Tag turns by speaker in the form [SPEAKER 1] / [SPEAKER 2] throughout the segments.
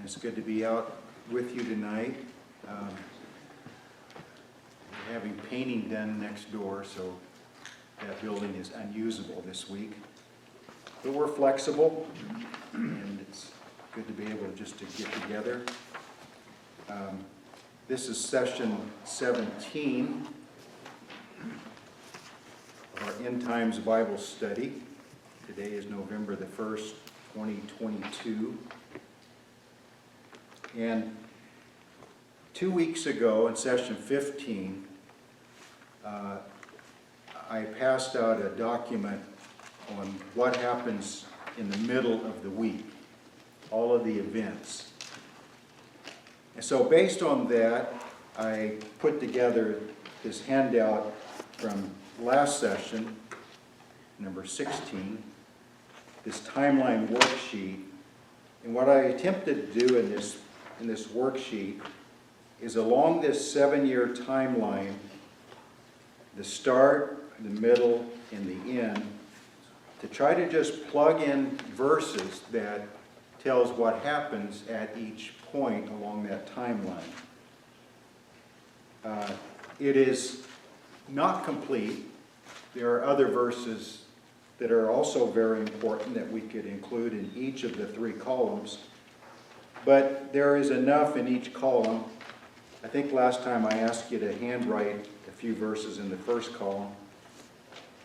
[SPEAKER 1] and it's good to be out with you tonight. We're having painting done next door, so that building is unusable this week. But we're flexible, and it's good to be able just to get together. This is session 17 of our End Times Bible Study. Today is November the 1st, 2022. And 2 weeks ago in session 15, I passed out a document on what happens in the middle of the week, all of the events. And so based on that, I put together this handout from last session, number 16, this timeline worksheet. And what I attempted to do in this worksheet is along this 7-year timeline, the start, the middle, and the end, to try to just plug in verses that tells what happens at each point along that timeline. It is not complete. There are other verses that are also very important that we could include in each of the 3 columns, but there is enough in each column. I think last time I asked you to handwrite a few verses in the first column.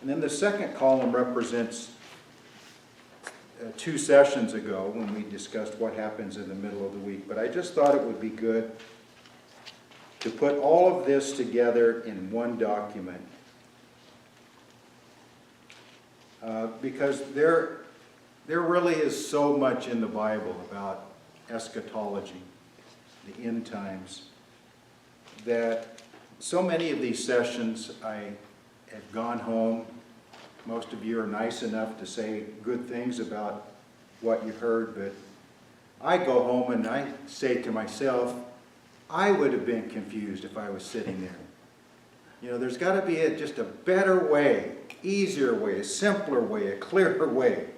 [SPEAKER 1] And then the second column represents 2 sessions ago when we discussed what happens in the middle of the week. But I just thought it would be good to put all of this together in one document. Because there really is so much in the Bible about eschatology, the end times, that so many of these sessions I have gone home. Most of you are nice enough to say good things about what you heard, but I go home and I say to myself, I would have been confused if I was sitting there. You know, there's got to be just a better way, easier way, a simpler way, a clearer way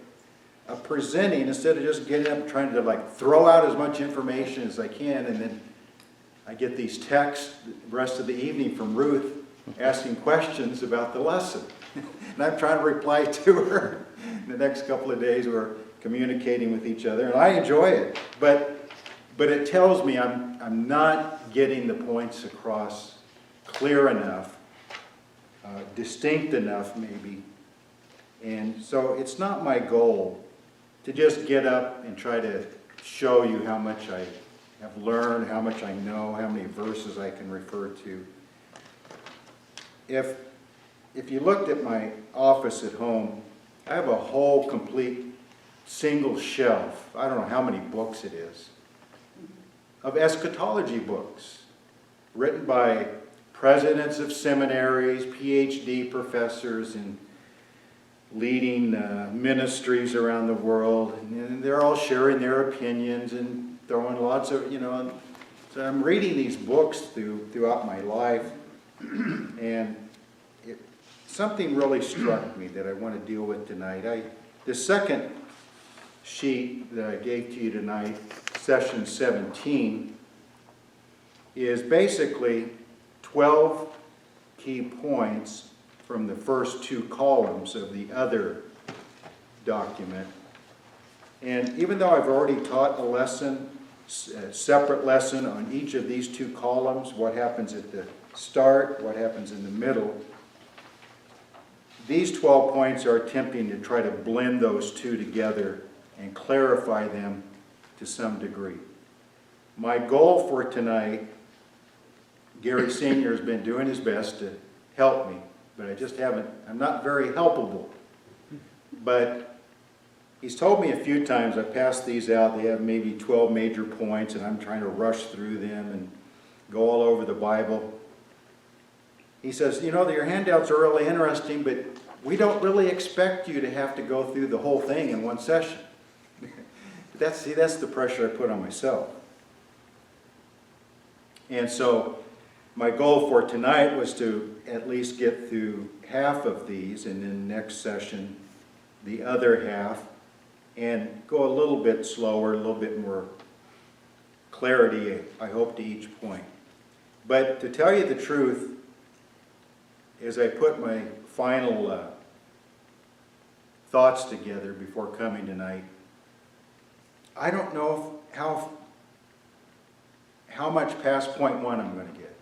[SPEAKER 1] of presenting, instead of just getting up and trying to throw out as much information as I can, and then I get these texts the rest of the evening from Ruth asking questions about the lesson. And I'm trying to reply to her. The next couple of days we're communicating with each other, and I enjoy it. But it tells me I'm not getting the points across clear enough, distinct enough maybe. And so it's not my goal to just get up and try to show you how much I have learned, how much I know, how many verses I can refer to. If you looked at my office at home, I have a whole complete single shelf, I don't know how many books it is, of eschatology books written by presidents of seminaries, PhD professors, and leading ministries around the world. And they're all sharing their opinions and throwing lots of, so I'm reading these books throughout my life, and something really struck me that I want to deal with tonight. The second sheet that I gave to you tonight, session 17, is basically 12 key points from the first 2 columns of the other document. And even though I've already taught a lesson, a separate lesson on each of these 2 columns, what happens at the start, what happens in the middle, these 12 points are attempting to try to blend those 2 together and clarify them to some degree. My goal for tonight, Gary Sr. has been doing his best to help me, but I'm not very helpable. But he's told me a few times, I've passed these out, they have maybe 12 major points, and I'm trying to rush through them and go all over the Bible. He says, your handouts are really interesting, but we don't really expect you to have to go through the whole thing in one session. That's the pressure I put on myself. And so my goal for tonight was to at least get through half of these, and then next session the other half, and go a little bit slower, a little bit more clarity, I hope, to each point. But to tell you the truth, as I put my final thoughts together before coming tonight, I don't know how much past point one I'm going to get.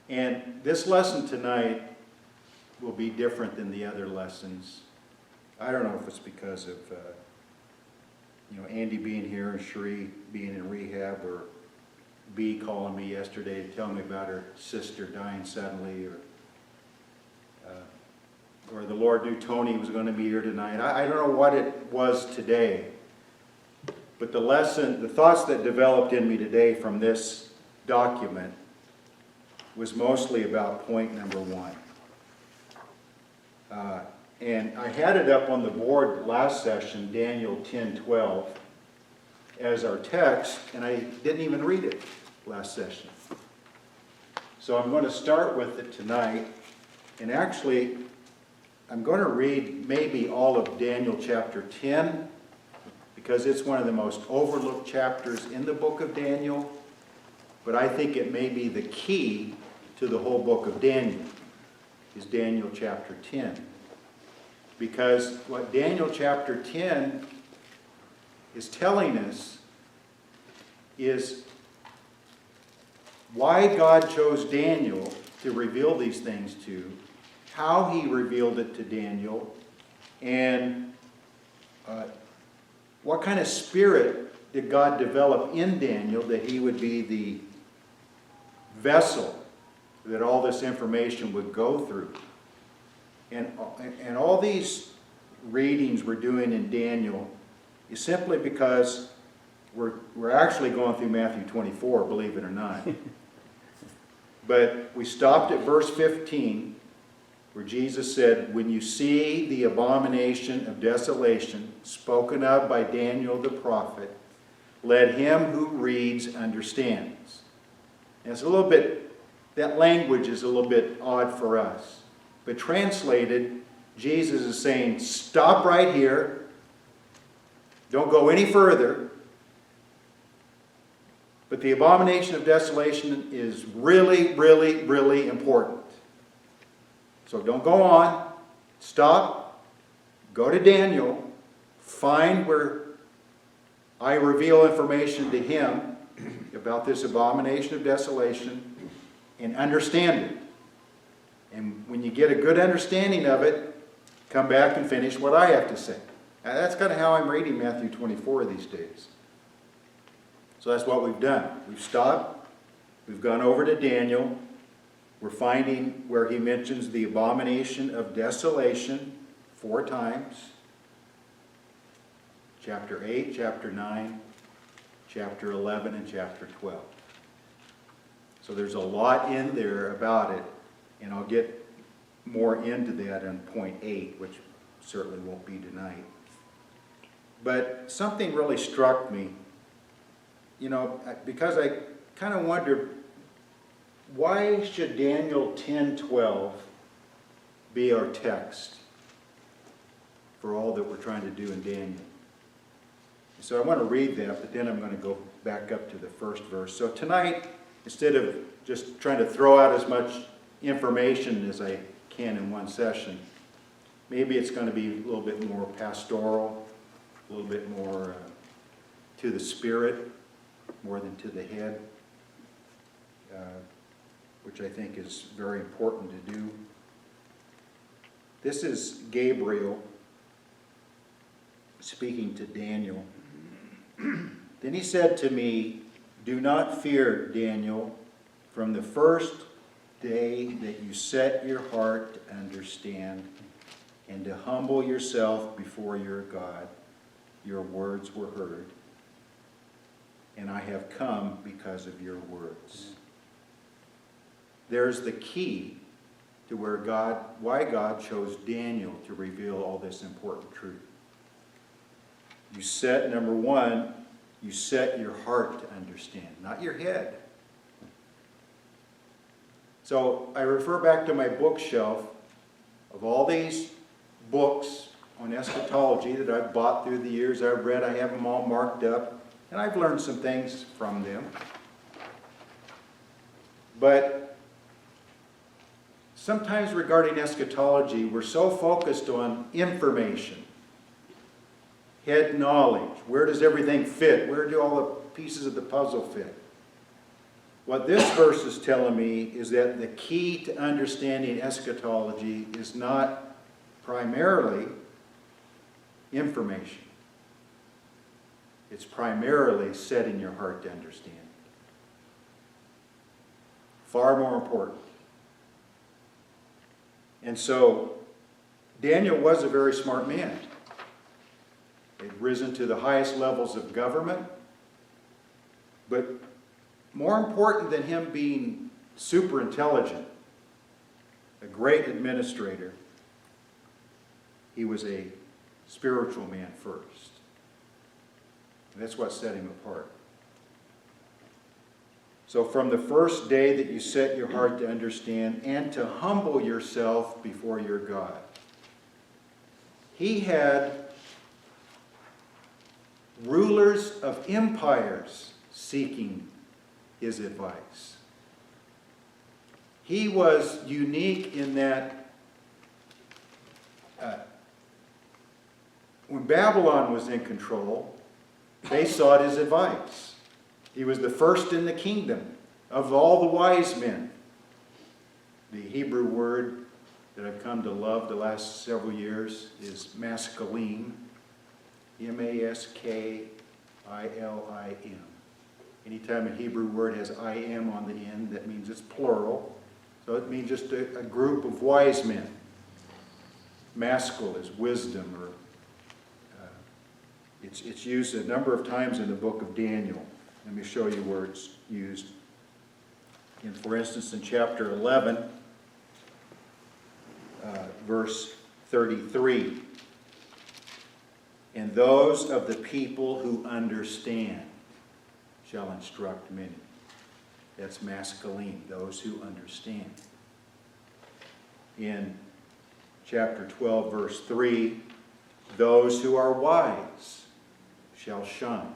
[SPEAKER 1] And this lesson tonight will be different than the other lessons. I don't know if it's because of Andy being here and Cherie being in rehab, or B calling me yesterday to tell me about her sister dying suddenly, or the Lord knew Tony was going to be here tonight. I don't know what it was today, but the thoughts that developed in me today from this document was mostly about point number one. And I had it up on the board last session, Daniel 10:12, as our text, and I didn't even read it last session. So I'm going to start with it tonight, and actually I'm going to read maybe all of Daniel chapter 10, because it's one of the most overlooked chapters in the book of Daniel, but I think it may be the key to the whole book of Daniel, is Daniel chapter 10. Because what Daniel chapter 10 is telling us is why God chose Daniel to reveal these things to, how he revealed it to Daniel, and what kind of spirit did God develop in Daniel that he would be the vessel that all this information would go through. And all these readings we're doing in Daniel is simply because we're actually going through Matthew 24, believe it or not. But we stopped at verse 15, where Jesus said, when you see the abomination of desolation spoken of by Daniel the prophet, let him who reads understands. And it's a little bit, that language is a little bit odd for us. But translated, Jesus is saying, stop right here. Don't go any further. But the abomination of desolation is really, really, really important. So don't go on. Stop. Go to Daniel. Find where I reveal information to him about this abomination of desolation, and understand it. And when you get a good understanding of it, come back and finish what I have to say. And that's kind of how I'm reading Matthew 24 these days. So that's what we've done. We've stopped. We've gone over to Daniel. We're finding where he mentions the abomination of desolation 4 times. Chapter 8, chapter 9, chapter 11, and chapter 12. So there's a lot in there about it. And I'll get more into that in point 8, which certainly won't be tonight. But something really struck me, because I kind of wondered, why should Daniel 10:12 be our text for all that we're trying to do in Daniel? So I want to read that, but then I'm going to go back up to the first verse. So tonight, instead of just trying to throw out as much information as I can in one session, maybe it's going to be a little bit more pastoral, a little bit more to the spirit, more than to the head, which I think is very important to do. This is Gabriel speaking to Daniel. Then he said to me, do not fear, Daniel, from the first day that you set your heart to understand and to humble yourself before your God, your words were heard, and I have come because of your words. There's the key to why God chose Daniel to reveal all this important truth. You set, number one, you set your heart to understand, not your head. So I refer back to my bookshelf of all these books on eschatology that I've bought through the years. I've read, I have them all marked up, and I've learned some things from them. But sometimes regarding eschatology, we're so focused on information, head knowledge. Where does everything fit? Where do all the pieces of the puzzle fit? What this verse is telling me is that the key to understanding eschatology is not primarily information. It's primarily setting your heart to understand. Far more important. And so, Daniel was a very smart man. He'd risen to the highest levels of government. But more important than him being super intelligent, a great administrator, he was a spiritual man first. And that's what set him apart. So from the first day that you set your heart to understand and to humble yourself before your God, he had rulers of empires seeking his advice. He was unique in that when Babylon was in control, they sought his advice. He was the first in the kingdom of all the wise men. The Hebrew word that I've come to love the last several years is maskalim. M-A-S-K-I-L-I-M. Anytime a Hebrew word has I-M on the end, that means it's plural. So it means just a group of wise men. Maskil is wisdom, or it's used a number of times in the book of Daniel. Let me show you where it's used. For instance, in chapter 11, verse 33. And those of the people who understand shall instruct many. That's maskalim, those who understand. In chapter 12, verse 3, those who are wise shall shun.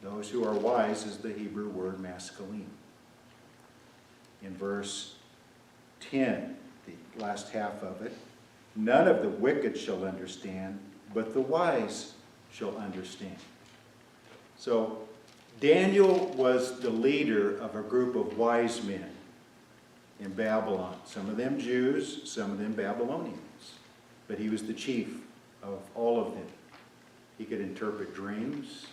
[SPEAKER 1] Those who are wise is the Hebrew word maskalim. In verse 10, the last half of it, none of the wicked shall understand, but the wise shall understand. So Daniel was the leader of a group of wise men in Babylon. Some of them Jews, some of them Babylonians. But he was the chief of all of them. He could interpret dreams.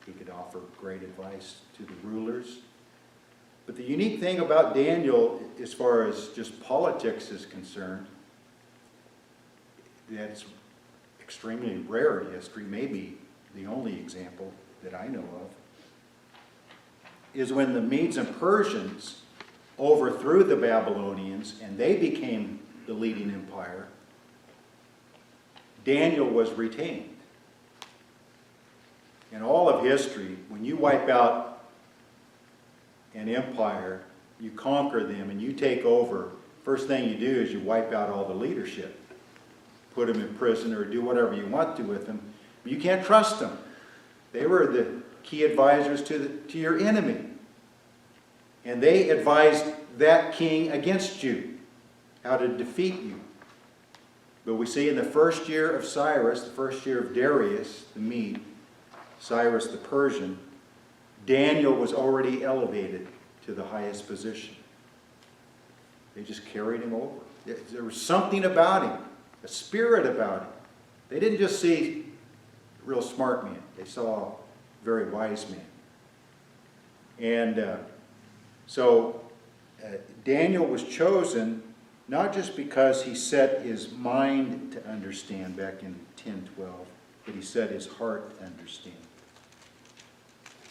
[SPEAKER 1] He could offer great advice to the rulers. But the unique thing about Daniel, as far as just politics is concerned, that's extremely rare in history, maybe the only example that I know of, is when the Medes and Persians overthrew the Babylonians and they became the leading empire, Daniel was retained. In all of history, when you wipe out an empire, you conquer them and you take over, first thing you do is you wipe out all the leadership. Put them in prison or do whatever you want to with them. But you can't trust them. They were the key advisors to your enemy. And they advised that king against you, how to defeat you. But we see in the first year of Cyrus, the first year of Darius, the Mede, Cyrus the Persian, Daniel was already elevated to the highest position. They just carried him over. There was something about him, a spirit about him. They didn't just see a real smart man. They saw a very wise man. And so Daniel was chosen not just because he set his mind to understand back in 10:12, but he set his heart to understand.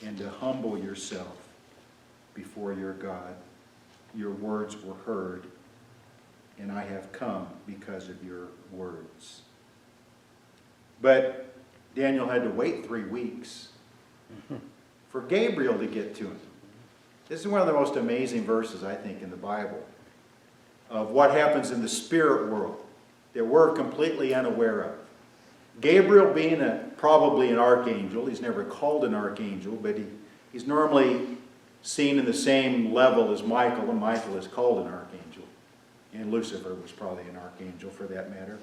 [SPEAKER 1] And to humble yourself before your God. Your words were heard, and I have come because of your words. But Daniel had to wait 3 weeks for Gabriel to get to him. This is one of the most amazing verses, I think, in the Bible, of what happens in the spirit world. that we're completely unaware of. Gabriel being probably an archangel, he's never called an archangel, but he's normally seen in the same level as Michael, and Michael is called an archangel. And Lucifer was probably an archangel for that matter.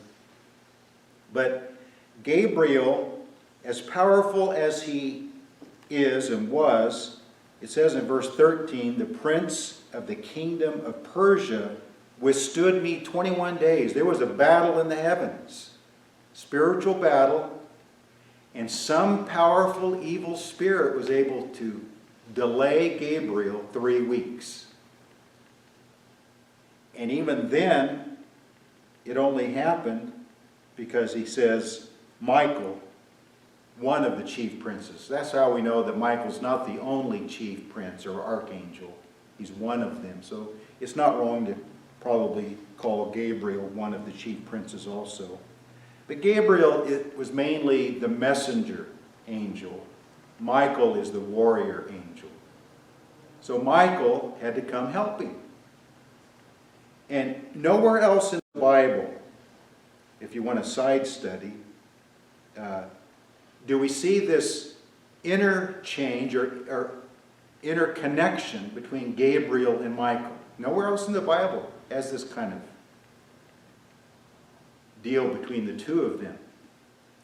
[SPEAKER 1] But Gabriel, as powerful as he is and was, it says in verse 13, the prince of the kingdom of Persia withstood me 21 days. There was a battle in the heavens, spiritual battle, and some powerful evil spirit was able to delay Gabriel 3 weeks. And even then, it only happened because he says, Michael, one of the chief princes. That's how we know that Michael's not the only chief prince or archangel. He's one of them. So it's not wrong to probably call Gabriel one of the chief princes also. But Gabriel, it was mainly the messenger angel. Michael is the warrior angel. So Michael had to come help him. And nowhere else in the Bible, if you want a side study, do we see this interchange or interconnection between Gabriel and Michael. Nowhere else in the Bible has this kind of deal between the two of them.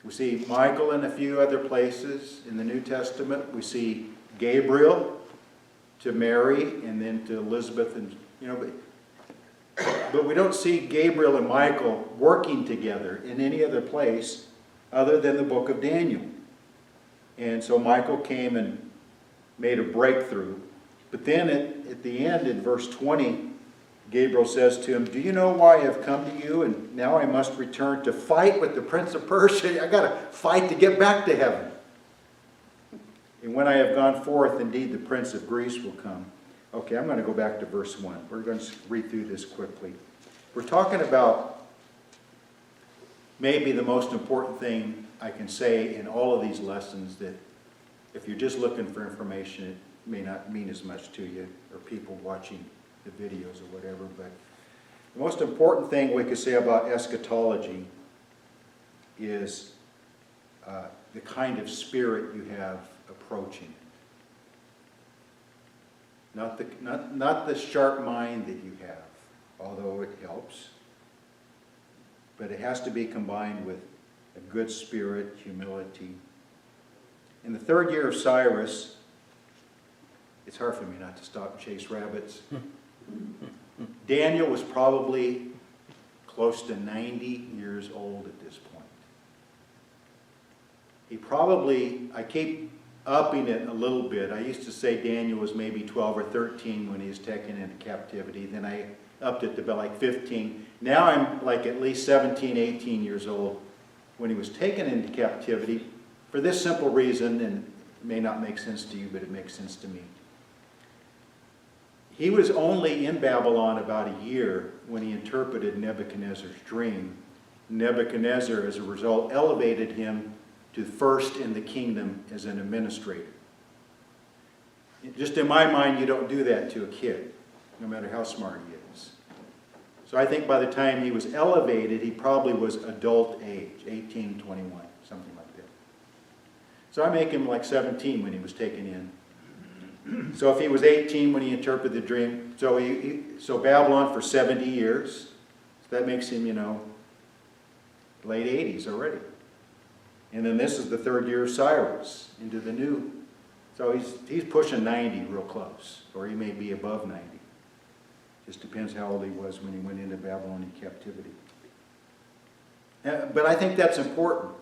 [SPEAKER 1] We see Michael in a few other places in the New Testament. We see Gabriel to Mary and then to Elizabeth, and but we don't see Gabriel and Michael working together in any other place other than the book of Daniel. And so Michael came and made a breakthrough. But then at the end, in verse 20, Gabriel says to him, "Do you know why I have come to you? And now I must return to fight with the prince of Persia. I got to fight to get back to heaven. And when I have gone forth, indeed the prince of Greece will come." Okay, I'm going to go back to verse 1. We're going to read through this quickly. We're talking about maybe the most important thing I can say in all of these lessons, that if you're just looking for information, it may not mean as much to you, or people watching the videos or whatever. But the most important thing we could say about eschatology is the kind of spirit you have approaching it. Not the sharp mind that you have, although it helps. But it has to be combined with a good spirit, humility. In the 3rd year of Cyrus, it's hard for me not to stop and chase rabbits. Daniel was probably close to 90 years old at this point. He probably, I keep upping it a little bit. I used to say Daniel was maybe 12 or 13 when he was taken into captivity. Then I upped it to about like 15. Now I'm like at least 17, 18 years old when he was taken into captivity, for this simple reason, and it may not make sense to you, but it makes sense to me. He was only in Babylon about a year when he interpreted Nebuchadnezzar's dream. Nebuchadnezzar, as a result, elevated him to first in the kingdom as an administrator. Just in my mind, you don't do that to a kid, no matter how smart he is. So I think by the time he was elevated, he probably was adult age, 18, 21, something like that. So I make him like 17 when he was taken in. So if he was 18 when he interpreted the dream, so Babylon for 70 years, so that makes him, late 80s already. And then this is the 3rd year of Cyrus, into the new. So he's pushing 90 real close, or he may be above 90. Just depends how old he was when he went into Babylonian captivity. But I think that's important,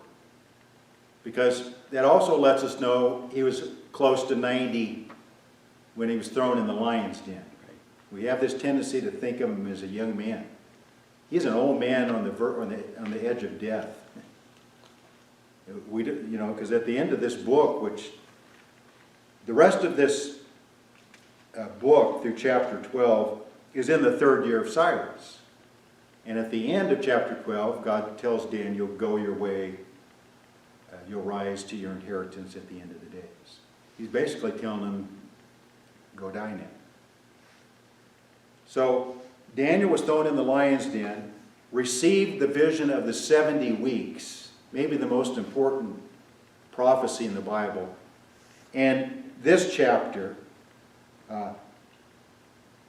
[SPEAKER 1] because that also lets us know he was close to 90 when he was thrown in the lion's den. We have this tendency to think of him as a young man. He's an old man on the edge of death. Because at the end of this book, which the rest of this book through chapter 12 is in the 3rd year of Cyrus. And at the end of chapter 12, God tells Daniel, "Go your way, you'll rise to your inheritance at the end of the days." He's basically telling him, go die now. So Daniel was thrown in the lion's den, received the vision of the 70 weeks, maybe the most important prophecy in the Bible. And this chapter,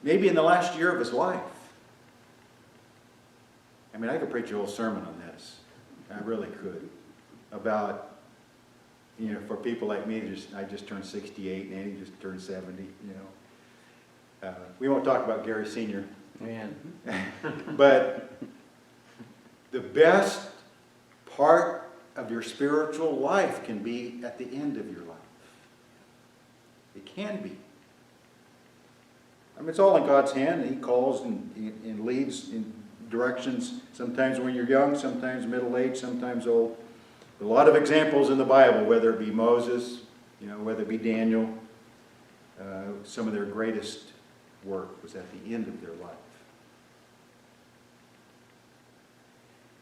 [SPEAKER 1] maybe in the last year of his life. I mean, I could preach a whole sermon on this. I really could. About, for people like me, I just turned 68, and Andy just turned 70, We won't talk about Gary Sr.
[SPEAKER 2] Man.
[SPEAKER 1] But the best part of your spiritual life can be at the end of your life. It can be. I mean, it's all in God's hand, and He calls and leads in directions, sometimes when you're young, sometimes middle-aged, sometimes old. A lot of examples in the Bible, whether it be Moses, whether it be Daniel, some of their greatest work was at the end of their life.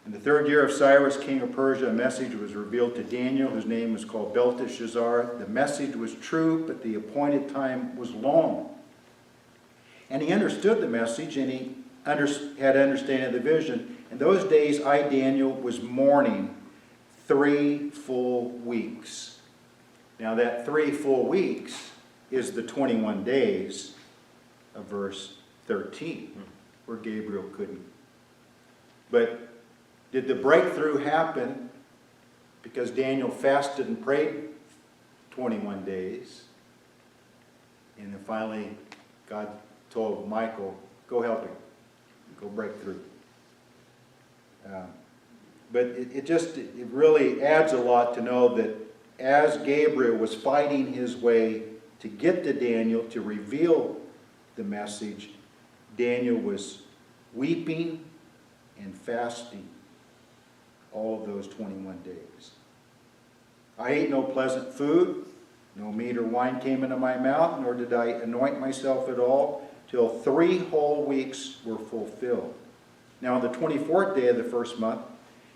[SPEAKER 1] In the 3rd year of Cyrus, king of Persia, a message was revealed to Daniel, whose name was called Belteshazzar. The message was true, but the appointed time was long. And he understood the message, and he had understanding of the vision. In those days, I, Daniel, was mourning 3 full weeks. Now that 3 full weeks is the 21 days of verse 13, where Gabriel couldn't. But did the breakthrough happen because Daniel fasted and prayed 21 days? And then finally, God told Michael, go help him. Go break through. But it really adds a lot to know that as Gabriel was fighting his way to get to Daniel to reveal the message, Daniel was weeping and fasting all of those 21 days. I ate no pleasant food, no meat or wine came into my mouth, nor did I anoint myself at all, till 3 whole weeks were fulfilled. Now on the 24th day of the first month,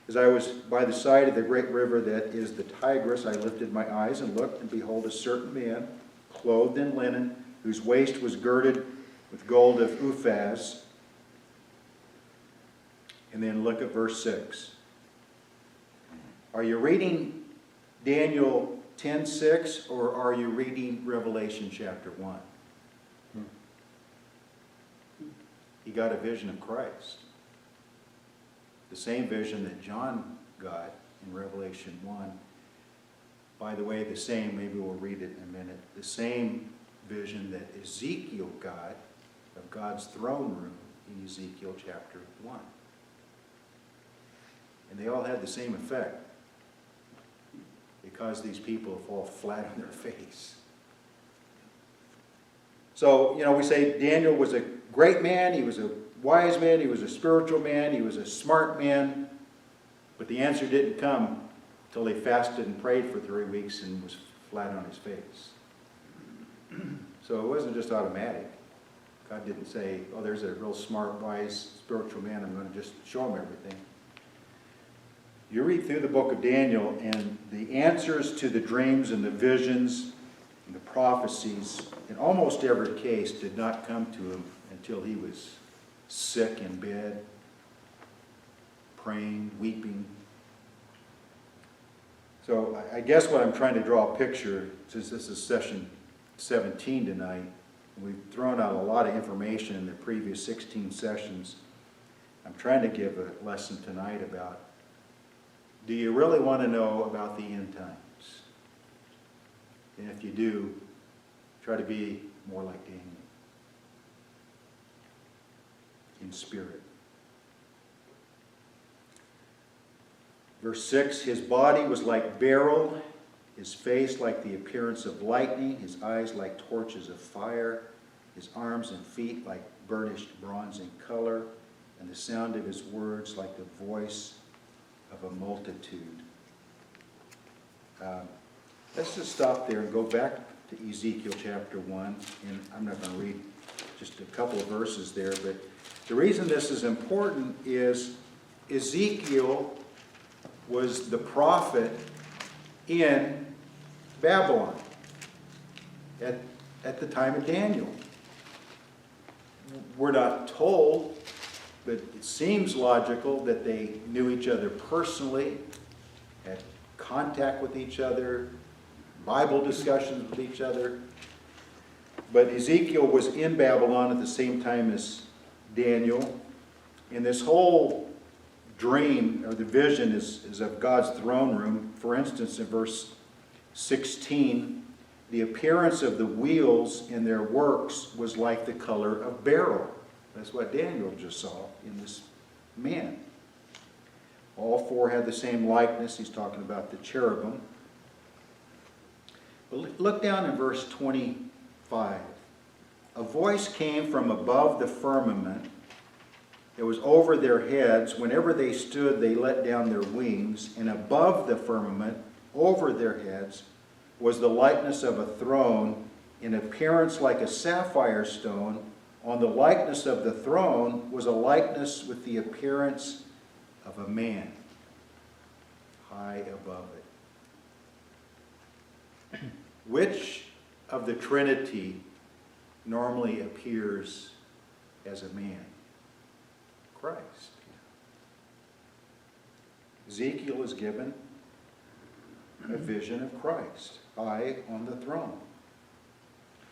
[SPEAKER 1] as I was by the side of the great river that is the Tigris, I lifted my eyes and looked, and behold, a certain man, clothed in linen, whose waist was girded with gold of Uphaz. And then look at verse 6. Are you reading Daniel 10:6, or are you reading Revelation chapter 1? He got a vision of Christ. The same vision that John got in Revelation 1. By the way, the same, maybe we'll read it in a minute, the same vision that Ezekiel got of God's throne room in Ezekiel chapter 1. And they all had the same effect. It caused these people to fall flat on their face. So, we say Daniel was a great man, he was a wise man, he was a spiritual man, he was a smart man, but the answer didn't come until he fasted and prayed for 3 weeks and was flat on his face. So it wasn't just automatic. God didn't say, oh, there's a real smart, wise, spiritual man, I'm going to just show him everything. You read through the book of Daniel, and the answers to the dreams and the visions and the prophecies, in almost every case, did not come to him until he was sick in bed, praying, weeping. So I guess what I'm trying to draw a picture, since this is session 17 tonight, and we've thrown out a lot of information in the previous 16 sessions, I'm trying to give a lesson tonight about, do you really want to know about the end times? And if you do, try to be more like Daniel in spirit. Verse 6, his body was like beryl, his face like the appearance of lightning, his eyes like torches of fire, his arms and feet like burnished bronze in color, and the sound of his words like the voice of a multitude. Let's just stop there and go back to Ezekiel chapter 1, and I'm not going to read just a couple of verses there, but the reason this is important is Ezekiel was the prophet in Babylon at the time of Daniel. We're not told, but it seems logical that they knew each other personally, had contact with each other, Bible discussions with each other. But Ezekiel was in Babylon at the same time as Daniel. And this whole dream, or the vision, is of God's throne room. For instance, in verse 16, the appearance of the wheels in their works was like the color of beryl. That's what Daniel just saw in this man. All four had the same likeness. He's talking about the cherubim. But look down in verse 25. A voice came from above the firmament. It was over their heads. Whenever they stood, they let down their wings. And above the firmament, over their heads, was the likeness of a throne, in appearance like a sapphire stone. On the likeness of the throne was a likeness with the appearance of a man, high above it. Which of the Trinity normally appears as a man? Christ. Ezekiel is given a vision of Christ, high on the throne.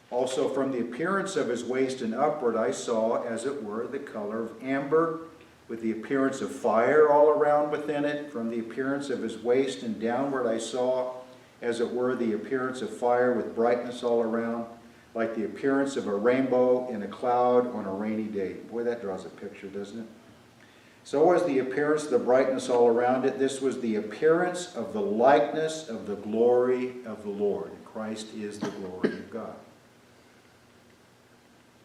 [SPEAKER 1] Also, from the appearance of his waist and upward, I saw, as it were, the color of amber, with the appearance of fire all around within it. From the appearance of his waist and downward, I saw, as it were, the appearance of fire with brightness all around, like the appearance of a rainbow in a cloud on a rainy day. Boy, that draws a picture, doesn't it? So was the appearance of the brightness all around it. This was the appearance of the likeness of the glory of the Lord. Christ is the glory of God.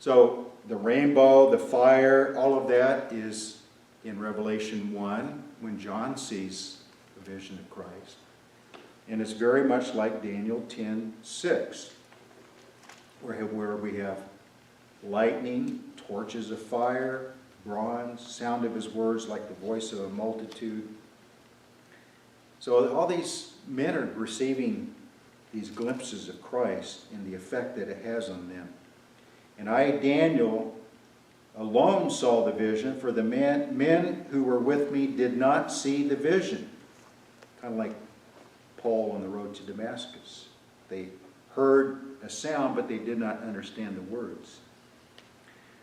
[SPEAKER 1] So the rainbow, the fire, all of that is in Revelation 1 when John sees the vision of Christ. And it's very much like Daniel 10:6, where we have lightning, torches of fire, bronze, sound of his words like the voice of a multitude. So all these men are receiving these glimpses of Christ and the effect that it has on them. And I, Daniel, alone saw the vision, for the men who were with me did not see the vision. Kind of like Paul on the road to Damascus. They heard a sound, but they did not understand the words.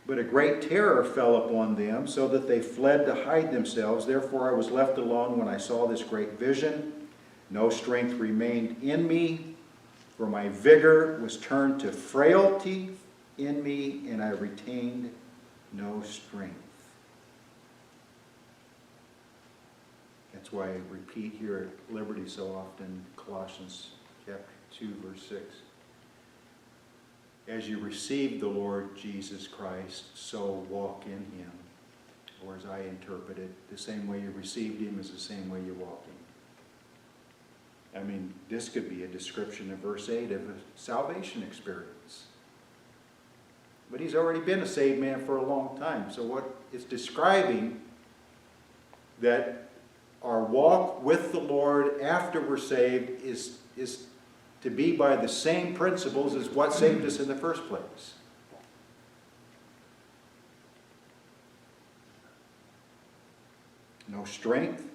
[SPEAKER 1] But a great terror fell upon them, so that they fled to hide themselves. Therefore I was left alone when I saw this great vision. No strength remained in me, for my vigor was turned to frailty in me, and I retained no strength. That's why I repeat here at Liberty so often, Colossians chapter 2, verse 6. As you receive the Lord Jesus Christ, so walk in him. Or as I interpret it, the same way you received him is the same way you walk in. I mean, this could be a description of verse 8 of a salvation experience. But he's already been a saved man for a long time. So what it's describing that our walk with the Lord after we're saved is to be by the same principles as what saved us in the first place. No strength,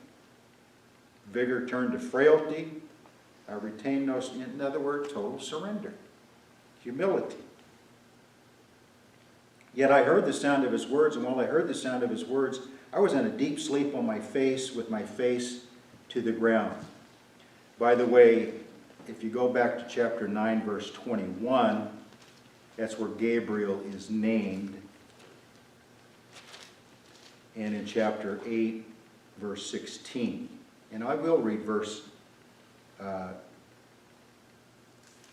[SPEAKER 1] vigor turned to frailty, I retain no, in other words, total surrender, humility. Yet I heard the sound of his words, and while I heard the sound of his words, I was in a deep sleep on my face, with my face to the ground. By the way, if you go back to chapter 9, verse 21, that's where Gabriel is named. And in chapter 8, verse 16. And I will read verse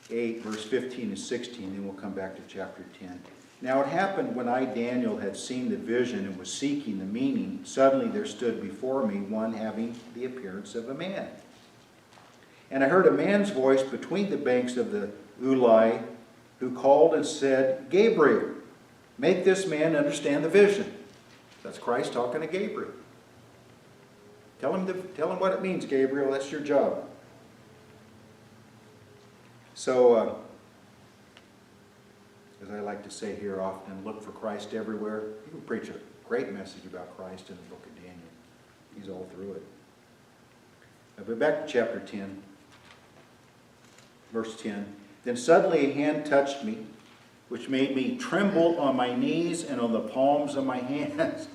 [SPEAKER 1] 8, verse 15 and 16, then we'll come back to chapter 10. Now it happened when I, Daniel, had seen the vision and was seeking the meaning, suddenly there stood before me one having the appearance of a man. And I heard a man's voice between the banks of the Ulai, who called and said, Gabriel, make this man understand the vision. That's Christ talking to Gabriel. Tell him what it means, Gabriel. That's your job. So, as I like to say here often, look for Christ everywhere. You can preach a great message about Christ in the book of Daniel. He's all through it. But back to chapter 10, verse 10. Then suddenly a hand touched me, which made me tremble on my knees and on the palms of my hands.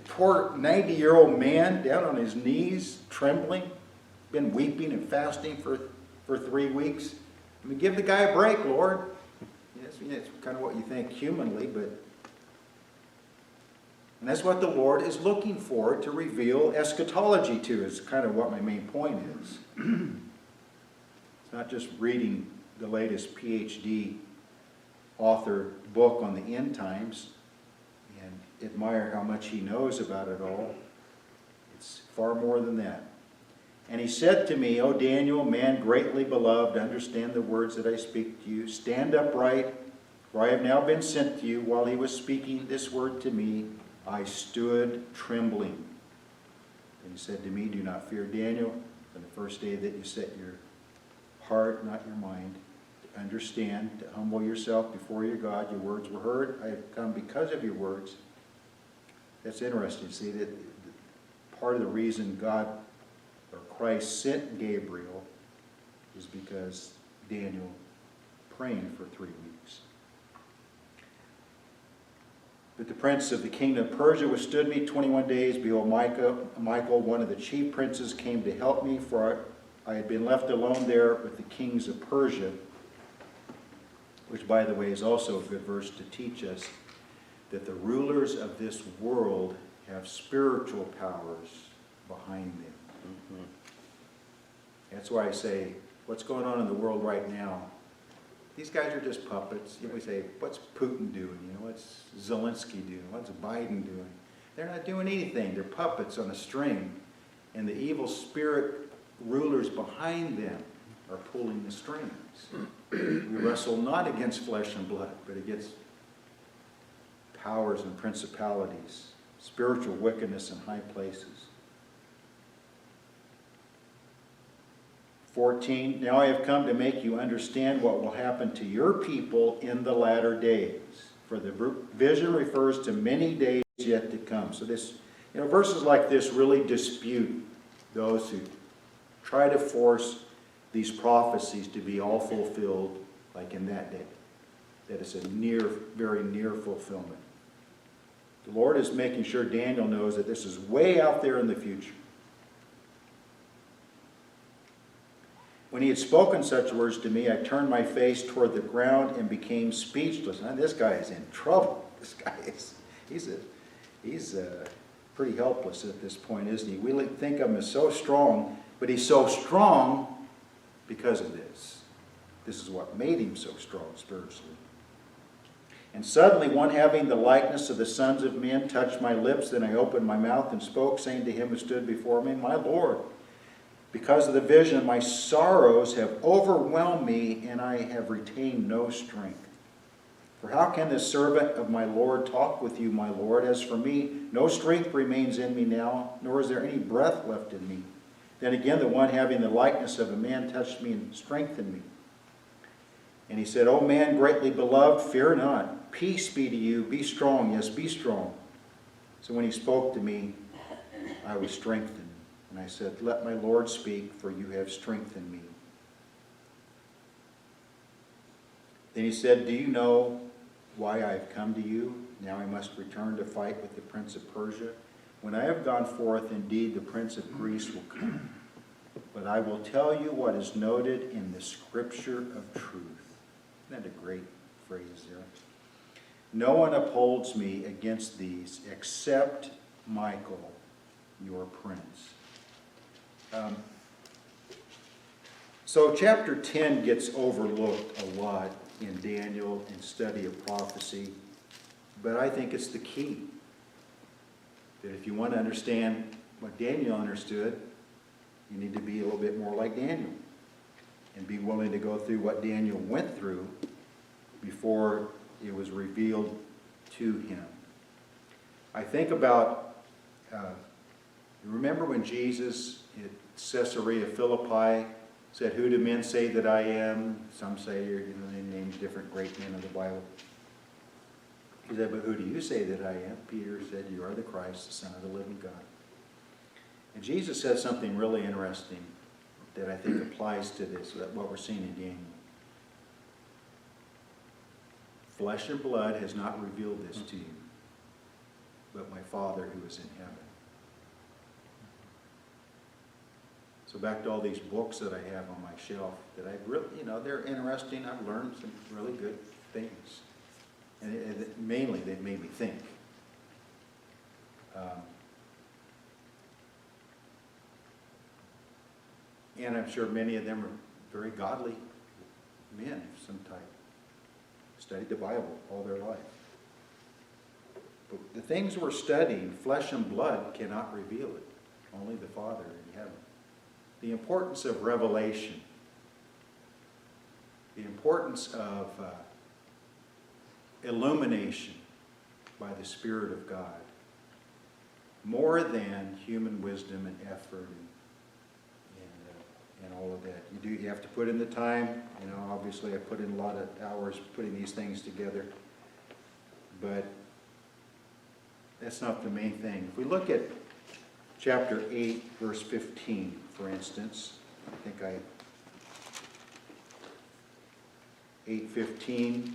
[SPEAKER 1] Poor 90-year-old man down on his knees, trembling, been weeping and fasting for 3 weeks. I mean, give the guy a break, Lord. Yes, it's kind of what you think humanly, but... And that's what the Lord is looking for to reveal eschatology to, is kind of what my main point is. It's not just reading the latest PhD author book on the end times and admire how much he knows about it all. It's far more than that. And he said to me, O Daniel, man greatly beloved, understand the words that I speak to you. Stand upright, for I have now been sent to you. While he was speaking this word to me, I stood trembling. And he said to me, do not fear, Daniel, from the first day that you set your heart, not your mind, to understand, to humble yourself before your God. Your words were heard. I have come because of your words. That's interesting. See, that part of the reason God or Christ sent Gabriel is because Daniel praying for 3 weeks. But the prince of the kingdom of Persia withstood me 21 days. Behold, Michael, one of the chief princes, came to help me, for I had been left alone there with the kings of Persia, which, by the way, is also a good verse to teach us that the rulers of this world have spiritual powers behind them. Mm-hmm. That's why I say, what's going on in the world right now? These guys are just puppets. We say, what's Putin doing? What's Zelensky doing? What's Biden doing? They're not doing anything. They're puppets on a string. And the evil spirit rulers behind them are pulling the strings. We wrestle not against flesh and blood, but against powers and principalities, spiritual wickedness in high places. 14, now I have come to make you understand what will happen to your people in the latter days. For the vision refers to many days yet to come. So this, verses like this really dispute those who try to force these prophecies to be all fulfilled like in that day. That it's a very near fulfillment. The Lord is making sure Daniel knows that this is way out there in the future. When he had spoken such words to me, I turned my face toward the ground and became speechless. Now, this guy is in trouble. This guy he's pretty helpless at this point, isn't he? We think of him as so strong, but he's so strong because of this. This is what made him so strong spiritually. And suddenly one having the likeness of the sons of men touched my lips. Then I opened my mouth and spoke, saying to him who stood before me, my Lord, because of the vision, my sorrows have overwhelmed me, and I have retained no strength. For how can the servant of my Lord talk with you, my Lord? As for me, no strength remains in me now, nor is there any breath left in me. Then again, the one having the likeness of a man touched me and strengthened me. And he said, O man greatly beloved, fear not. Peace be to you. Be strong. Yes, be strong. So when he spoke to me, I was strengthened. And I said, let my Lord speak, for you have strengthened me. Then he said, do you know why I have come to you? Now I must return to fight with the prince of Persia. When I have gone forth, indeed the prince of Greece will come. But I will tell you what is noted in the scripture of truth. Isn't that a great phrase there? No one upholds me against these except Michael, your prince. So chapter 10 gets overlooked a lot in Daniel and study of prophecy, but I think it's the key. That if you want to understand what Daniel understood, you need to be a little bit more like Daniel and be willing to go through what Daniel went through before it was revealed to him. I think about, remember when Jesus at Caesarea Philippi said, who do men say that I am? Some say, they named different great men of the Bible. He said, but who do you say that I am? Peter said, you are the Christ, the Son of the living God. And Jesus said something really interesting that I think applies to this, what we're seeing in Daniel. Flesh and blood has not revealed this to you, but my Father who is in heaven. So back to all these books that I have on my shelf that I really, they're interesting. I've learned some really good things. And mainly they made me think. And I'm sure many of them are very godly men of some type. Studied the Bible all their life. But the things we're studying, flesh and blood cannot reveal it. Only the Father in heaven. The importance of revelation. The importance of illumination by the Spirit of God. More than human wisdom and effort and all of that. You have to put in the time. Obviously I put in a lot of hours putting these things together. But that's not the main thing. If we look at chapter 8, verse 15, for instance, I think 8:15.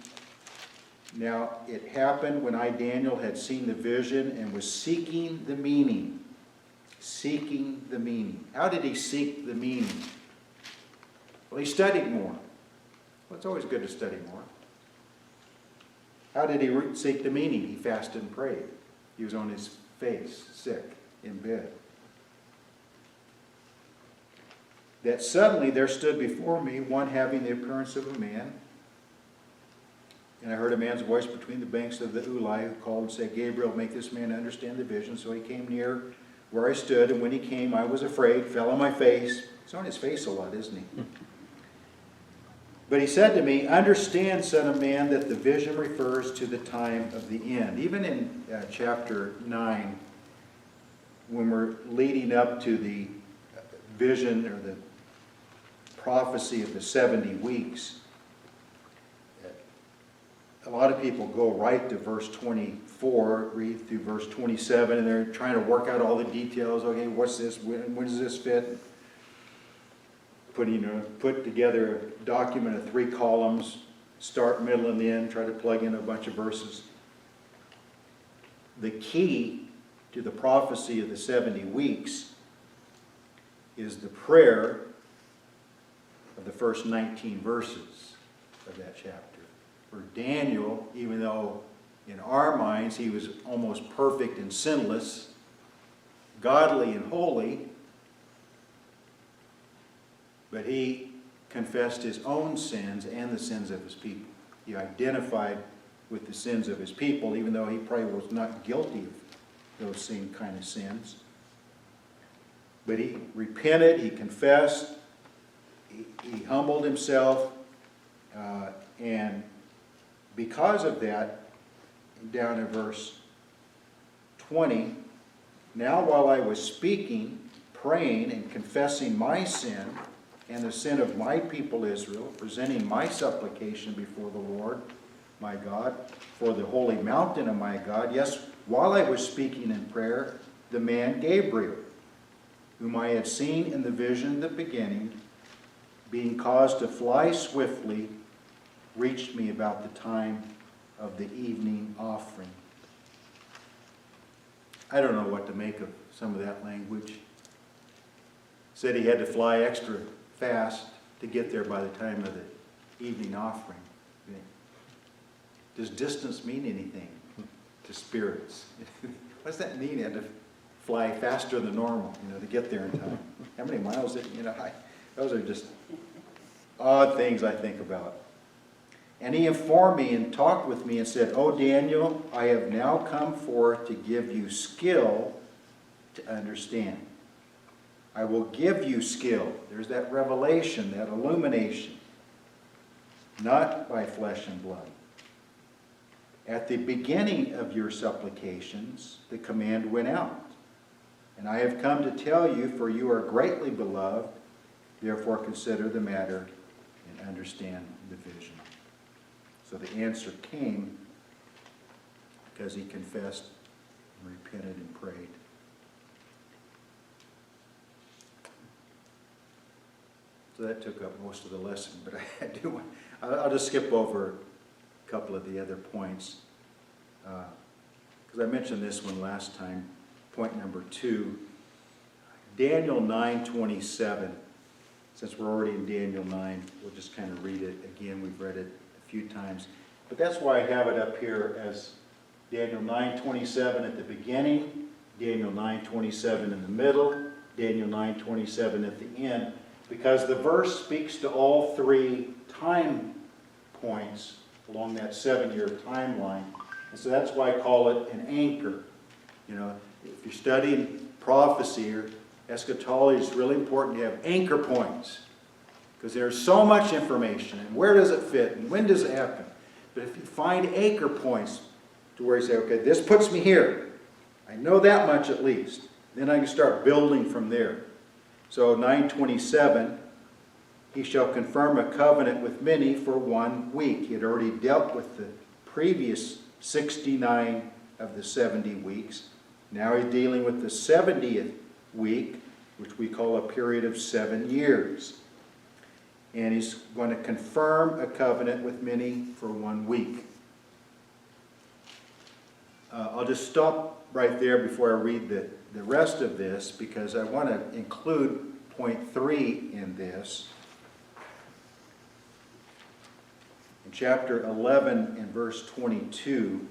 [SPEAKER 1] Now it happened when I, Daniel, had seen the vision and was seeking the meaning. Seeking the meaning. How did he seek the meaning? Well, he studied more. Well, it's always good to study more. How did he seek the meaning? He fasted and prayed. He was on his face, sick, in bed. That suddenly there stood before me one having the appearance of a man. And I heard a man's voice between the banks of the Ulai who called and said, Gabriel, make this man understand the vision. So he came near where I stood, and when he came, I was afraid, fell on my face. He's on his face a lot, isn't he? But he said to me, understand, son of man, that the vision refers to the time of the end. Even in chapter 9, when we're leading up to the vision or the prophecy of the 70 weeks, a lot of people go right to verse 24, read through verse 27, and they're trying to work out all the details. Okay, what's this? When does this fit? Put together a document of 3 columns, start, middle, and end, try to plug in a bunch of verses. The key to the prophecy of the 70 weeks is the prayer of the first 19 verses of that chapter. For Daniel, even though in our minds he was almost perfect and sinless, godly and holy, but he confessed his own sins and the sins of his people. He identified with the sins of his people, even though he probably was not guilty of those same kind of sins. But he repented, he confessed, he humbled himself, and because of that, down in verse 20, now while I was speaking, praying, and confessing my sin, and the sin of my people Israel, presenting my supplication before the Lord, my God, for the holy mountain of my God. Yes, while I was speaking in prayer, the man Gabriel, whom I had seen in the vision in the beginning, being caused to fly swiftly, reached me about the time of the evening offering. I don't know what to make of some of that language. Said he had to fly extra fast to get there by the time of the evening offering. Does distance mean anything to spirits? What does that mean? He had to fly faster than normal, to get there in time. How many miles did those are just odd things I think about. And he informed me and talked with me and said, "O Daniel, I have now come forth to give you skill to understand. I will give you skill." There's that revelation, that illumination. Not by flesh and blood. At the beginning of your supplications, the command went out. And I have come to tell you, for you are greatly beloved. Therefore consider the matter and understand the vision. So the answer came because he confessed and repented and prayed. So that took up most of the lesson, but I'll just skip over a couple of the other points. Because I mentioned this one last time, point number 2. Daniel 9:27. Since we're already in Daniel 9, we'll just kind of read it again. We've read it a few times. But that's why I have it up here as Daniel 9:27 at the beginning, Daniel 9:27 in the middle, Daniel 9:27 at the end, because the verse speaks to all 3 time points along that 7-year timeline. And so that's why I call it an anchor. You know, if you're studying prophecy or eschatology, it's really important to have anchor points, because there's so much information, and where does it fit, and when does it happen? But if you find anchor points to where you say, okay, this puts me here, I know that much at least, then I can start building from there. So 9:27, he shall confirm a covenant with many for 1 week. He had already dealt with the previous 69 of the 70 weeks. Now he's dealing with the 70th week, which we call a period of 7 years. And he's going to confirm a covenant with many for 1 week. I'll just stop right there before I read the rest of this, because I want to include point 3 in this. In chapter 11 and verse 22,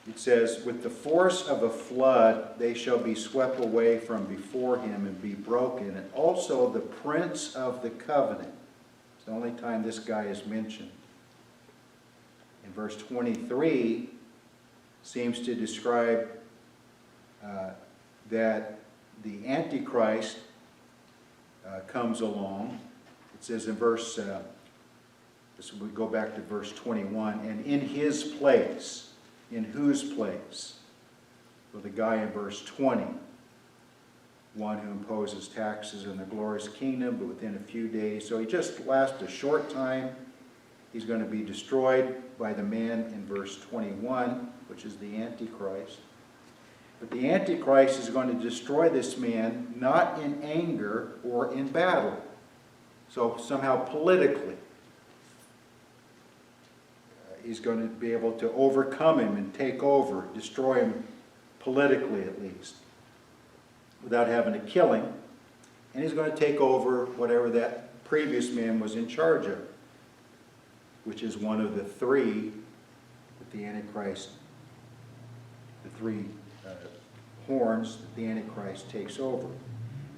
[SPEAKER 1] it says, with the force of a flood they shall be swept away from before him and be broken, and also the prince of the covenant. It's the only time this guy is mentioned. In verse 23, seems to describe that the Antichrist comes along. It says in verse, we go back to verse 21, and in his place. In whose place? Well, the guy in verse 20, one who imposes taxes in the glorious kingdom, but within a few days. So he just lasts a short time. He's going to be destroyed by the man in verse 21, which is the Antichrist. But the Antichrist is going to destroy this man not in anger or in battle. So somehow politically. He's going to be able to overcome him and take over, destroy him politically at least, without having to kill him. And he's going to take over whatever that previous man was in charge of, which is one of the 3 that the Antichrist, the 3 horns that the Antichrist takes over.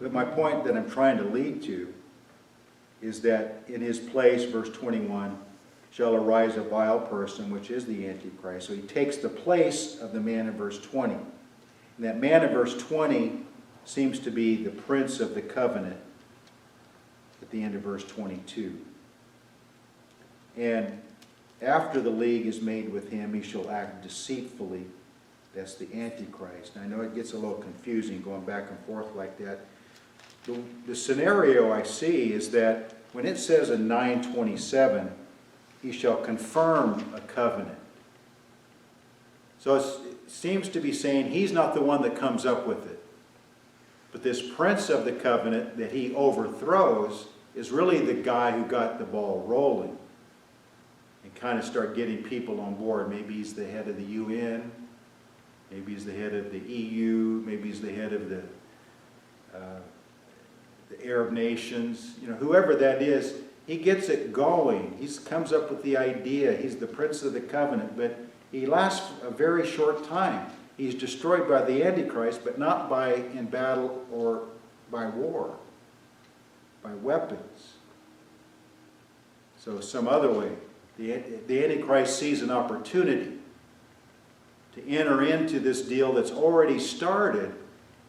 [SPEAKER 1] But my point that I'm trying to lead to is that in his place, verse 21, shall arise a vile person, which is the Antichrist. So he takes the place of the man in verse 20. And that man in verse 20 seems to be the prince of the covenant at the end of verse 22. And after the league is made with him, he shall act deceitfully. That's the Antichrist. And I know it gets a little confusing going back and forth like that. The scenario I see is that when it says in 9:27, he shall confirm a covenant. So it seems to be saying he's not the one that comes up with it. But this prince of the covenant that he overthrows is really the guy who got the ball rolling and kind of start getting people on board. Maybe he's the head of the UN. Maybe he's the head of the EU. Maybe he's the head of the Arab nations. You know, whoever that is, he gets it going. He comes up with the idea. He's the prince of the covenant, but he lasts a very short time. He's destroyed by the Antichrist, but not in battle or by war, by weapons. So some other way. The Antichrist sees an opportunity to enter into this deal that's already started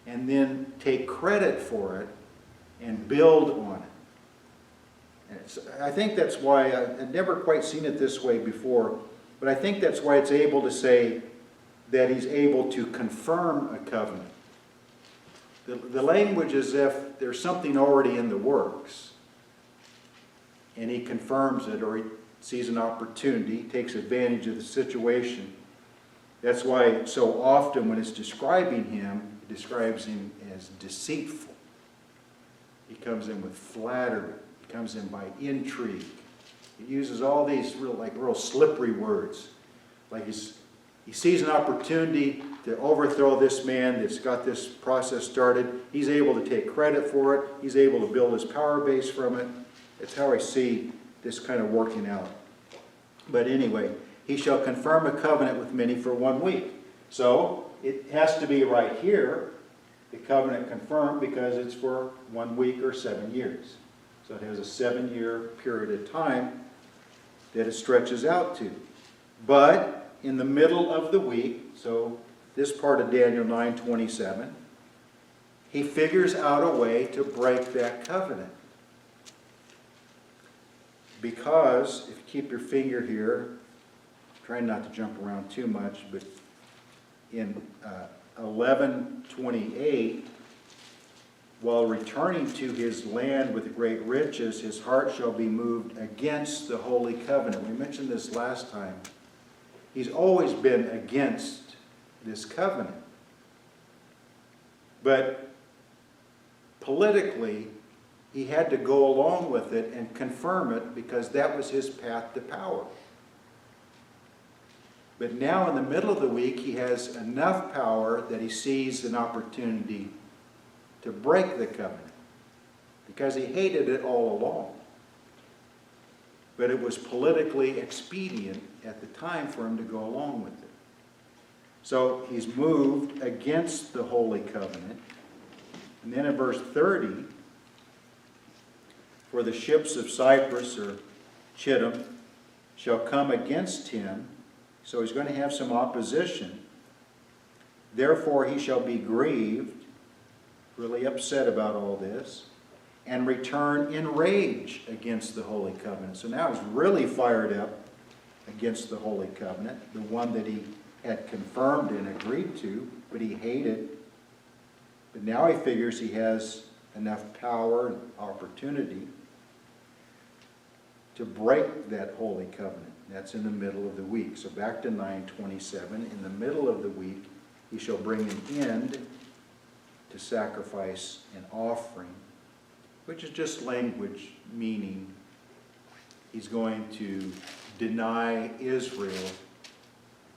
[SPEAKER 1] and then take credit for it and build on it. And I think that's why I've never quite seen it this way before, but I think that's why it's able to say that he's able to confirm a covenant. The language is as if there's something already in the works, and he confirms it, or sees an opportunity, takes advantage of the situation. That's why so often when it's describing him, it describes him as deceitful. He comes in with flattery. He comes in by intrigue. He uses all these real slippery words. Like he sees an opportunity to overthrow this man that's got this process started. He's able to take credit for it. He's able to build his power base from it. That's how I see this kind of working out. But anyway, he shall confirm a covenant with many for 1 week. So it has to be right here, the covenant confirmed, because it's for 1 week or 7 years. So it has a 7-year period of time that it stretches out to. But in the middle of the week, so this part of Daniel 9:27, he figures out a way to break that covenant. Because, if you keep your finger here, trying not to jump around too much, but in 11:28, while returning to his land with great riches, his heart shall be moved against the holy covenant. We mentioned this last time. He's always been against this covenant. But politically, he had to go along with it and confirm it because that was his path to power. But now in the middle of the week, he has enough power that he sees an opportunity to break the covenant because he hated it all along. But it was politically expedient at the time for him to go along with it. So he's moved against the holy covenant. And then in verse 30, for the ships of Cyprus or Chittim shall come against him. So he's going to have some opposition. Therefore he shall be grieved, really upset about all this, and return in rage against the holy covenant. So now he's really fired up against the holy covenant, the one that he had confirmed and agreed to, but he hated. But now he figures he has enough power and opportunity to break that holy covenant. That's in the middle of the week. So back to 9:27. In the middle of the week, he shall bring an end to sacrifice and offering, which is just language meaning he's going to deny Israel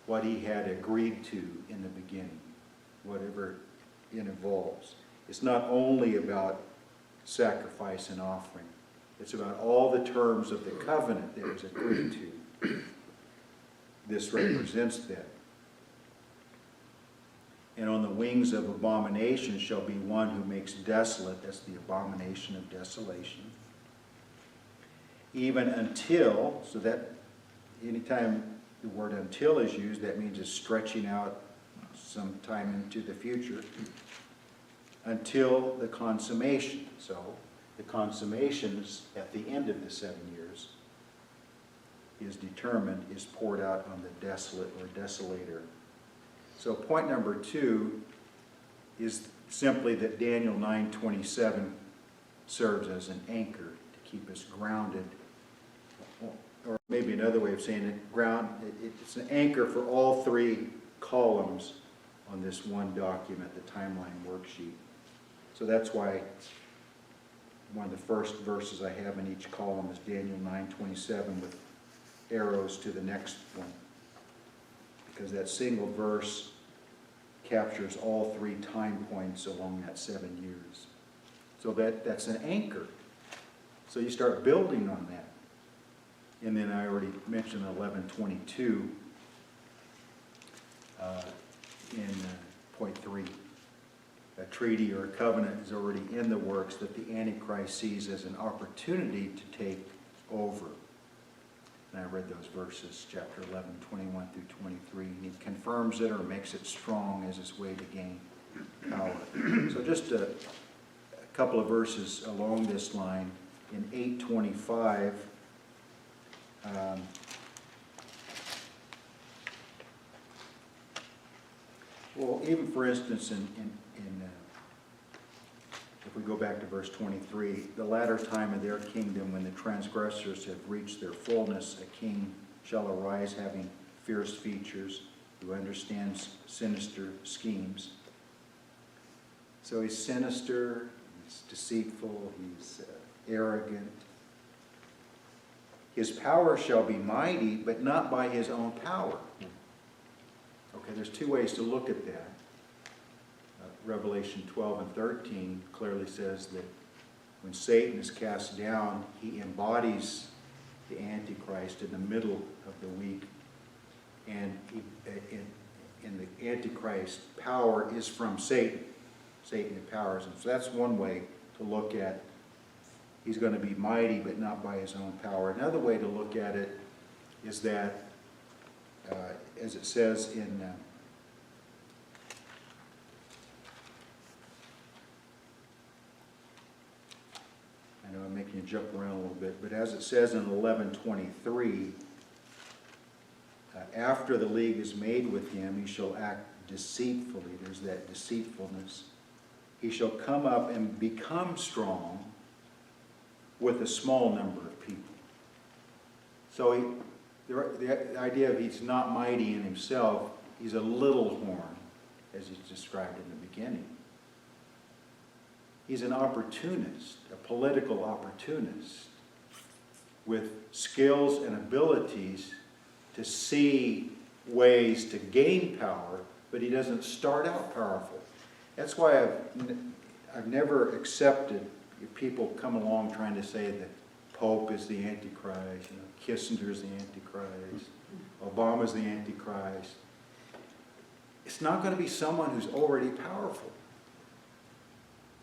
[SPEAKER 1] what he had agreed to in the beginning, whatever it involves. It's not only about sacrifice and offering. It's about all the terms of the covenant that was agreed to. This represents that. And on the wings of abomination shall be one who makes desolate. That's the abomination of desolation. Even until, so that anytime the word until is used, that means it's stretching out some time into the future. Until the consummation. So the consummation is at the end of the 7 years is determined, is poured out on the desolate or desolator. So point number 2 is simply that Daniel 9:27 serves as an anchor to keep us grounded. Or maybe another way of saying it, it's an anchor for all 3 columns on this one document, the timeline worksheet. So that's why one of the first verses I have in each column is Daniel 9:27 with arrows to the next one. Because that single verse captures all 3 time points along that 7 years. So that's an anchor. So you start building on that. And then I already mentioned 11:22 in point 3. A treaty or a covenant is already in the works that the Antichrist sees as an opportunity to take over. And I read those verses, chapter 11, 21 through 23. And he confirms it or makes it strong as his way to gain power. So just a couple of verses along this line. In 8:25, well, even for instance, in the if we go back to verse 23, the latter time of their kingdom, when the transgressors have reached their fullness, a king shall arise having fierce features, who understands sinister schemes. So he's sinister, he's deceitful, he's arrogant. His power shall be mighty, but not by his own power. Okay, there's two ways to look at that. Revelation 12 and 13 clearly says that when Satan is cast down, he embodies the Antichrist in the middle of the week. And the Antichrist power is from Satan. Satan empowers him. So that's one way to look at. He's going to be mighty, but not by his own power. Another way to look at it is that, as it says in I know I'm making you jump around a little bit, but as it says in 11:23, after the league is made with him, he shall act deceitfully. There's that deceitfulness. He shall come up and become strong with a small number of people. So the idea of he's not mighty in himself, he's a little horn, as he's described in the beginning. He's an opportunist, a political opportunist, with skills and abilities to see ways to gain power, but he doesn't start out powerful. That's why I've never accepted people come along trying to say that Pope is the Antichrist, Kissinger's the Antichrist, Obama's the Antichrist. It's not going to be someone who's already powerful,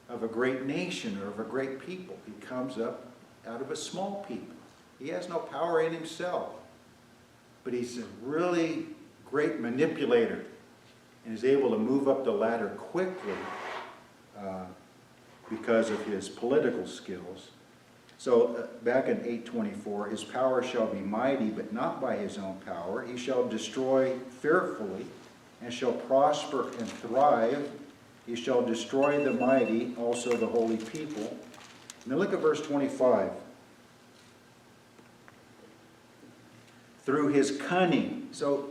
[SPEAKER 1] of a great nation or of a great people. He comes up out of a small people. He has no power in himself, but he's a really great manipulator and is able to move up the ladder quickly because of his political skills. So back in 8:24, his power shall be mighty, but not by his own power. He shall destroy fearfully, and shall prosper and thrive. He shall destroy the mighty, also the holy people. Now look at verse 25. Through his cunning. So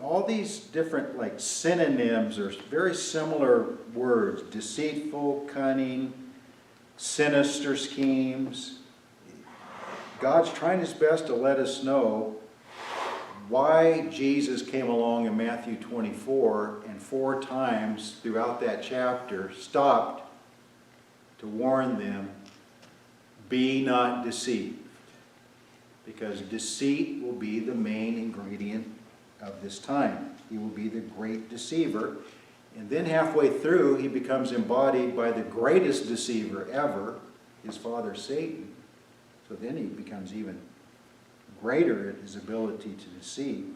[SPEAKER 1] all these different synonyms are very similar words. Deceitful, cunning, sinister schemes. God's trying his best to let us know why Jesus came along in Matthew 24 and 4 times throughout that chapter stopped to warn them, be not deceived. Because deceit will be the main ingredient of this time. He will be the great deceiver. And then halfway through, he becomes embodied by the greatest deceiver ever, his father Satan. So then he becomes even greater at his ability to deceive.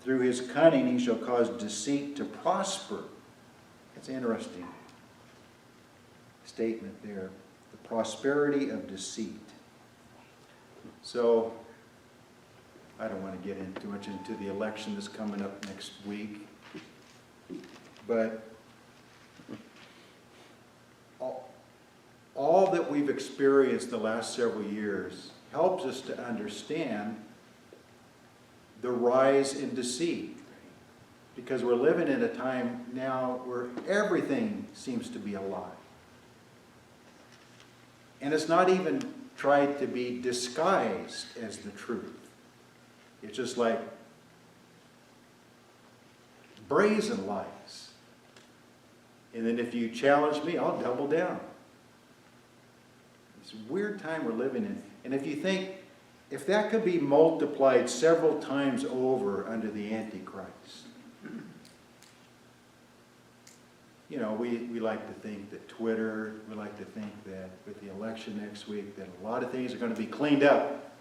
[SPEAKER 1] Through his cunning he shall cause deceit to prosper. That's an interesting statement there. The prosperity of deceit. So, I don't want to get too much into the election that's coming up next week, but all that we've experienced the last several years helps us to understand the rise in deceit. Because we're living in a time now where everything seems to be a lie. And it's not even tried to be disguised as the truth. It's just like brazen lies. And then if you challenge me, I'll double down. It's a weird time we're living in. And if you think, if that could be multiplied several times over under the Antichrist, we like to think that Twitter, we like to think that with the election next week, that a lot of things are going to be cleaned up.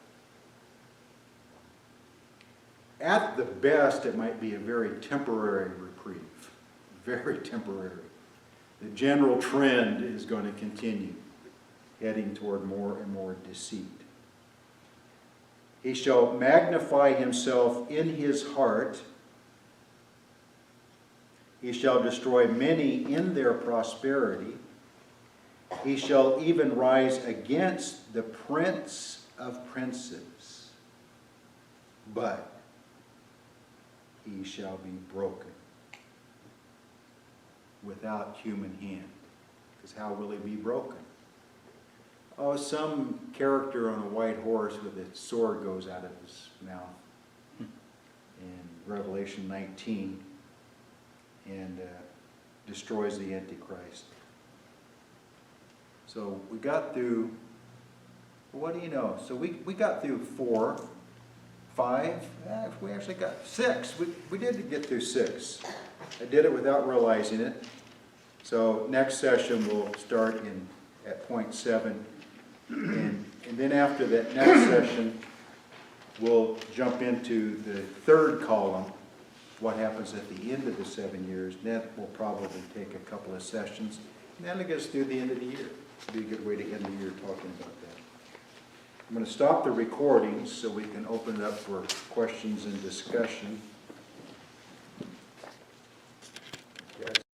[SPEAKER 1] At the best, it might be a very temporary reprieve. Very temporary. The general trend is going to continue, heading toward more and more deceit. He shall magnify himself in his heart. He shall destroy many in their prosperity. He shall even rise against the prince of princes, but he shall be broken without human hand. Because how will he be broken? Oh, some character on a white horse with a sword goes out of his mouth in Revelation 19 and destroys the Antichrist. So we got through, what do you know? So we got through 4, 5, we actually got 6. We did get through 6. I did it without realizing it. So next session we'll start at point 7. And then after that next session, we'll jump into the 3rd column, what happens at the end of the 7 years. That will probably take a couple of sessions. And that'll get us through the end of the year. It'll be a good way to end the year talking about that. I'm going to stop the recording so we can open it up for questions and discussion.